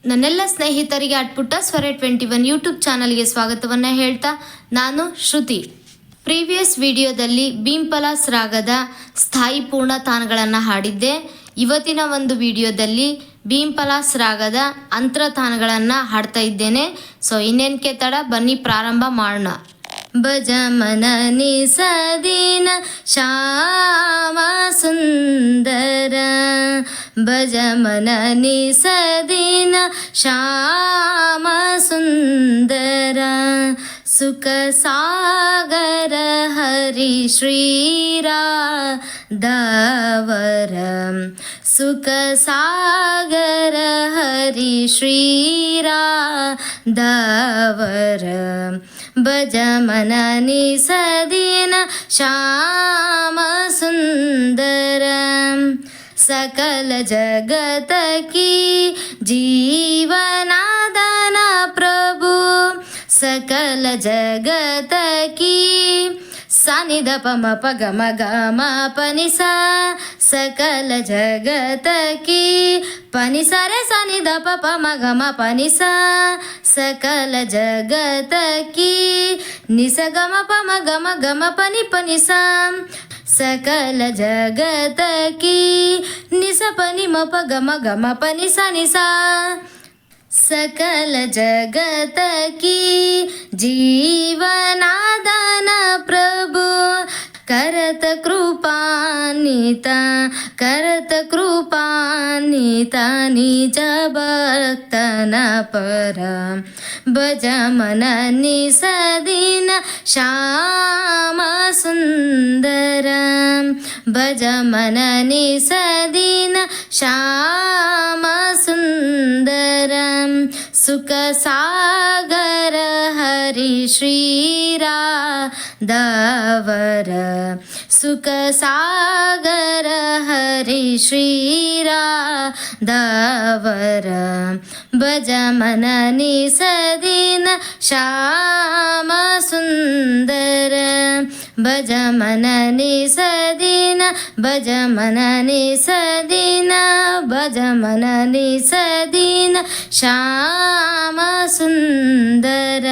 ನನ್ನೆಲ್ಲ ಸ್ನೇಹಿತರಿಗೆ ಅಟ್ಪುಟ್ಟ ಸ್ವರ 21 ಯೂಟ್ಯೂಬ್ ಚಾನಲ್ಗೆ ಸ್ವಾಗತವನ್ನು ಹೇಳ್ತಾ ನಾನು ಶ್ರುತಿ. ಪ್ರೀವಿಯಸ್ ವಿಡಿಯೋದಲ್ಲಿ ಭೀಂಪಲಾಸ್ ರಾಗದ ಸ್ಥಾಯಿ ಪೂರ್ಣ ತಾನಗಳನ್ನು ಹಾಡಿದ್ದೆ. ಇವತ್ತಿನ ಒಂದು ವಿಡಿಯೋದಲ್ಲಿ ಭೀಂಪಲಾಸ್ ರಾಗದ ಅಂತರತಾನಗಳನ್ನು ಹಾಡ್ತಾ ಇದ್ದೇನೆ. ಸೊ ಇನ್ನೇನಕ್ಕೆ ತಡ, ಬನ್ನಿ ಪ್ರಾರಂಭ ಮಾಡೋಣ. ಭಜ ಮನ ನಿಸದಿನ ಶ್ಯಾಮ ಸುಂದರ, ಭಜ ಮನ ನಿಸದಿನ ಶ್ಯಾಮ ಸುಂದರ, ಸುಖ ಸಾಗರ ಹರಿ ಶ್ರೀರಾಧವರ, ಸುಖ ಸಾಗರ ಹರಿ ಶ್ರೀರಾಧವರ, ಭಜ ಮನ ನಿಸದಿನ ಶ್ಯಾಮ ಸುಂದರ, सकल जगत की जीवनादान प्रभु, सकल जगत की सानि द प म प ग म ग म प नि सा, सकल जगत की पनि सा रे सानि द प प म ग म प नि सा, सकल जगत की नि स ग म प म ग म प नि सा, सकल जगत की निस पनि म प ग म प नि सा, सकल जगत की जीवनादान प्रभु, करत कृपानिता, करत कृपानिता निज भक्तन पर, भज मन निसदिन श्याम सुंदर, भज मन निसदिन श्याम सुंदर, सुख सागर हरि श्रीराधवर, सुख सागर हरि श्रीराधवर, भज मन निसदिन श्याम सुंदर, भज मन निसदिन, भज मन निसदिन, भज मन निसदिन ಶ್ಯಾಮ ಸುಂದರ.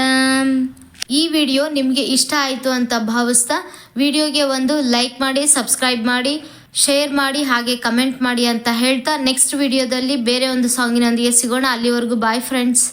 ಈ ವಿಡಿಯೋ ನಿಮಗೆ ಇಷ್ಟ ಆಯಿತು ಅಂತ ಭಾವಿಸ್ತಾ ವಿಡಿಯೋಗೆ ಒಂದು ಲೈಕ್ ಮಾಡಿ, ಸಬ್ಸ್ಕ್ರೈಬ್ ಮಾಡಿ, ಶೇರ್ ಮಾಡಿ, ಹಾಗೆ ಕಮೆಂಟ್ ಮಾಡಿ ಅಂತ ಹೇಳ್ತಾ ನೆಕ್ಸ್ಟ್ ವಿಡಿಯೋದಲ್ಲಿ ಬೇರೆ ಒಂದು ಸಾಂಗಿನೊಂದಿಗೆ ಸಿಗೋಣ. ಅಲ್ಲಿವರೆಗೂ ಬಾಯ್ ಫ್ರೆಂಡ್ಸ್.